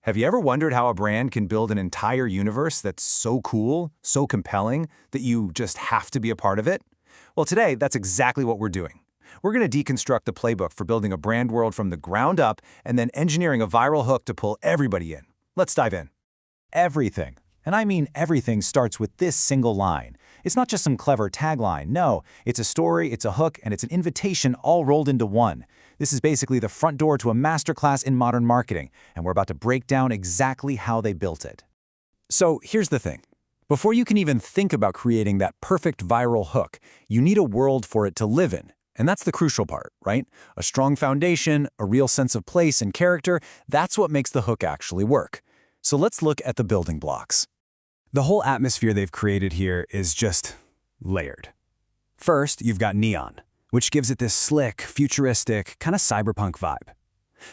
Have you ever wondered how a brand can build an entire universe that's so cool, so compelling, that you just have to be a part of it? Well, today, that's exactly what we're doing. We're going to deconstruct the playbook for building a brand world from the ground up and then engineering a viral hook to pull everybody in. Let's dive in. Everything, and I mean everything, starts with this single line. It's not just some clever tagline. No, it's a story, it's a hook, and it's an invitation all rolled into one. This is basically the front door to a masterclass in modern marketing, and we're about to break down exactly how they built it. So here's the thing. Before you can even think about creating that perfect viral hook, you need a world for it to live in. And that's the crucial part, right? A strong foundation, a real sense of place and character, that's what makes the hook actually work. So let's look at the building blocks. The whole atmosphere they've created here is just layered. First, you've got neon, which gives it this slick, futuristic, kind of cyberpunk vibe.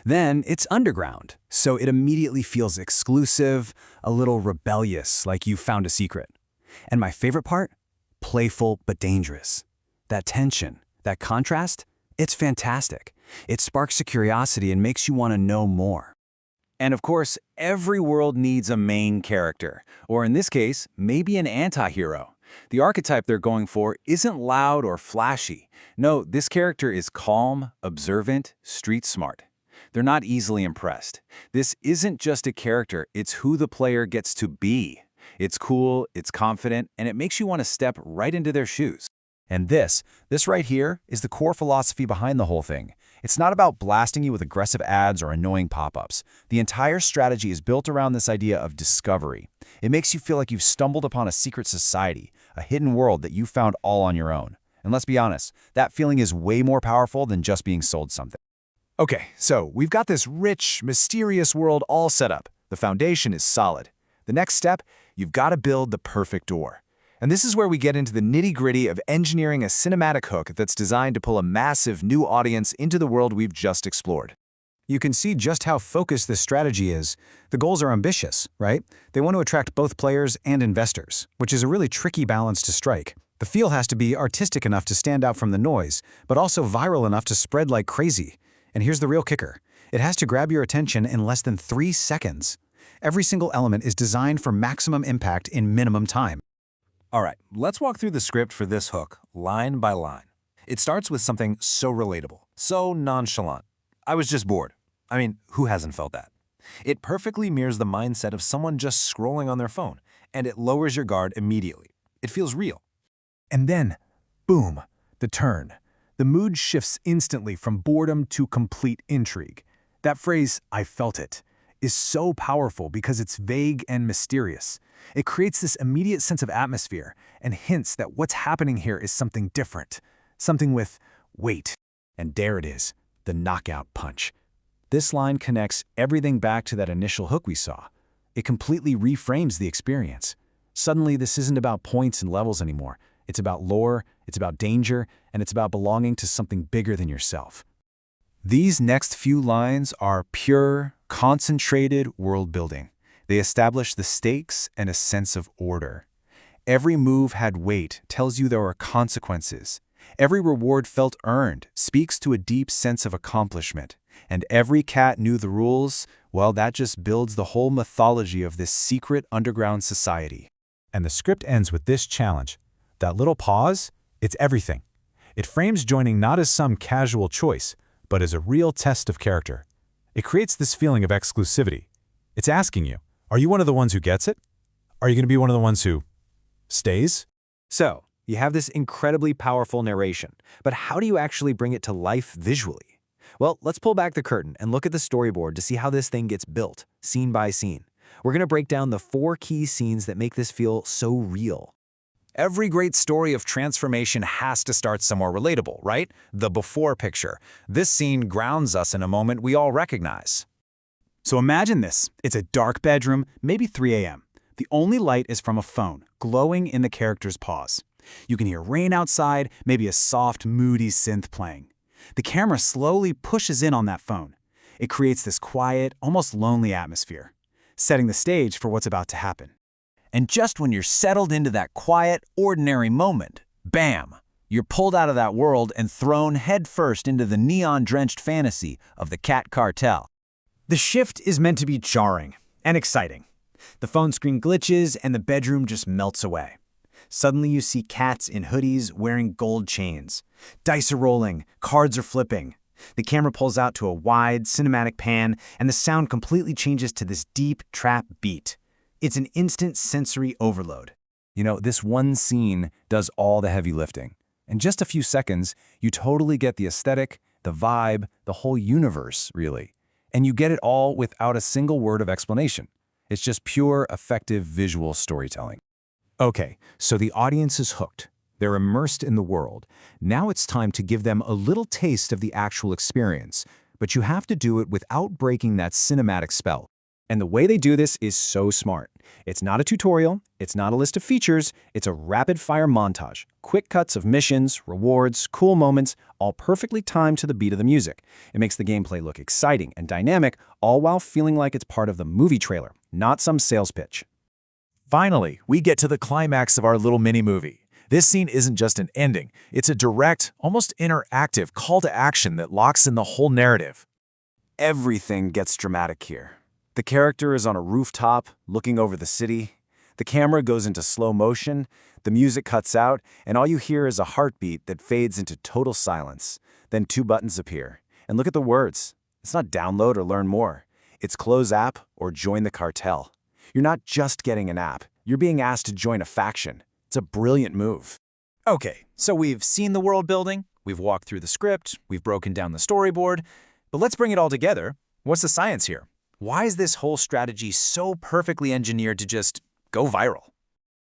Then it's underground, so it immediately feels exclusive, a little rebellious, like you've found a secret. And my favorite part? Playful but dangerous. That tension, that contrast, it's fantastic. It sparks a curiosity and makes you want to know more. And of course, every world needs a main character, or in this case, maybe an anti-hero. The archetype they're going for isn't loud or flashy. No, this character is calm, observant, street smart. They're not easily impressed. This isn't just a character, it's who the player gets to be. It's cool, it's confident, and it makes you want to step right into their shoes. And this right here is the core philosophy behind the whole thing. It's not about blasting you with aggressive ads or annoying pop-ups. The entire strategy is built around this idea of discovery. It makes you feel like you've stumbled upon a secret society, a hidden world that you found all on your own. And let's be honest, that feeling is way more powerful than just being sold something. Okay, so we've got this rich, mysterious world all set up. The foundation is solid. The next step, you've got to build the perfect door. And this is where we get into the nitty-gritty of engineering a cinematic hook that's designed to pull a massive new audience into the world we've just explored. You can see just how focused this strategy is. The goals are ambitious, right? They want to attract both players and investors, which is a really tricky balance to strike. The feel has to be artistic enough to stand out from the noise, but also viral enough to spread like crazy. And here's the real kicker. It has to grab your attention in less than 3 seconds. Every single element is designed for maximum impact in minimum time. All right, let's walk through the script for this hook, line by line. It starts with something so relatable, so nonchalant. I was just bored. I mean, who hasn't felt that? It perfectly mirrors the mindset of someone just scrolling on their phone, and it lowers your guard immediately. It feels real. And then, boom, the turn. The mood shifts instantly from boredom to complete intrigue. That phrase, "I felt it," is so powerful because it's vague and mysterious. It creates this immediate sense of atmosphere and hints that what's happening here is something different, something with weight. And there it is, the knockout punch. This line connects everything back to that initial hook we saw. It completely reframes the experience. Suddenly, this isn't about points and levels anymore. It's about lore, it's about danger, and it's about belonging to something bigger than yourself. These next few lines are pure, concentrated world building. They establish the stakes and a sense of order. Every move had weight, tells you there are consequences. Every reward felt earned, speaks to a deep sense of accomplishment. And every cat knew the rules, well, that just builds the whole mythology of this secret underground society. And the script ends with this challenge. That little pause, it's everything. It frames joining not as some casual choice, but as a real test of character. It creates this feeling of exclusivity. It's asking you, are you one of the ones who gets it? Are you going to be one of the ones who stays? So, you have this incredibly powerful narration, but how do you actually bring it to life visually? Well, let's pull back the curtain and look at the storyboard to see how this thing gets built, scene by scene. We're going to break down the 4 key scenes that make this feel so real. Every great story of transformation has to start somewhere relatable, right? The before picture. This scene grounds us in a moment we all recognize. So imagine this. It's a dark bedroom, maybe 3 a.m. The only light is from a phone, glowing in the character's paws. You can hear rain outside, maybe a soft, moody synth playing. The camera slowly pushes in on that phone. It creates this quiet, almost lonely atmosphere, setting the stage for what's about to happen. And just when you're settled into that quiet, ordinary moment, bam! You're pulled out of that world and thrown headfirst into the neon-drenched fantasy of the Cat Cartel. The shift is meant to be jarring and exciting. The phone screen glitches and the bedroom just melts away. Suddenly you see cats in hoodies wearing gold chains. Dice are rolling, cards are flipping. The camera pulls out to a wide, cinematic pan, and the sound completely changes to this deep trap beat. It's an instant sensory overload. You know, this one scene does all the heavy lifting. In just a few seconds, you totally get the aesthetic, the vibe, the whole universe, really. And you get it all without a single word of explanation. It's just pure, effective visual storytelling. Okay, so the audience is hooked. They're immersed in the world. Now it's time to give them a little taste of the actual experience, but you have to do it without breaking that cinematic spell. And the way they do this is so smart. It's not a tutorial, it's not a list of features, it's a rapid-fire montage. Quick cuts of missions, rewards, cool moments, all perfectly timed to the beat of the music. It makes the gameplay look exciting and dynamic, all while feeling like it's part of the movie trailer, not some sales pitch. Finally, we get to the climax of our little mini-movie. This scene isn't just an ending, it's a direct, almost interactive call to action that locks in the whole narrative. Everything gets dramatic here. The character is on a rooftop, looking over the city. The camera goes into slow motion, the music cuts out, and all you hear is a heartbeat that fades into total silence. Then two buttons appear. And look at the words. It's not download or learn more. It's close app or join the cartel. You're not just getting an app. You're being asked to join a faction. It's a brilliant move. Okay, so we've seen the world building, we've walked through the script, we've broken down the storyboard, but let's bring it all together. What's the science here? Why is this whole strategy so perfectly engineered to just go viral?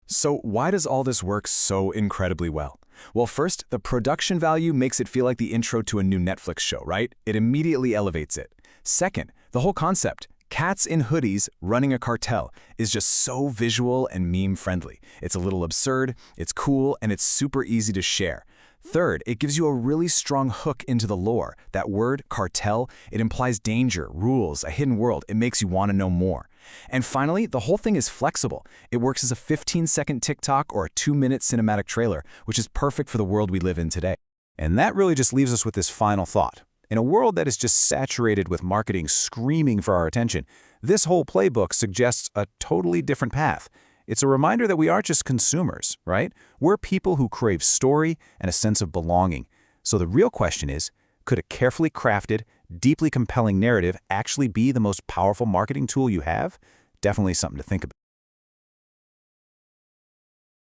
So why does all this work so incredibly well? Well, first, the production value makes it feel like the intro to a new Netflix show, right? It immediately elevates it. Second, the whole concept, cats in hoodies running a cartel, is just so visual and meme-friendly. It's a little absurd, it's cool, and it's super easy to share. Third, it gives you a really strong hook into the lore. That word, cartel, it implies danger, rules, a hidden world. It makes you want to know more. And finally, the whole thing is flexible. It works as a 15-second TikTok or a 2-minute cinematic trailer, which is perfect for the world we live in today. And that really just leaves us with this final thought. In a world that is just saturated with marketing screaming for our attention, this whole playbook suggests a totally different path. It's a reminder that we aren't just consumers, right? We're people who crave story and a sense of belonging. So the real question is, could a carefully crafted, deeply compelling narrative actually be the most powerful marketing tool you have? Definitely something to think about.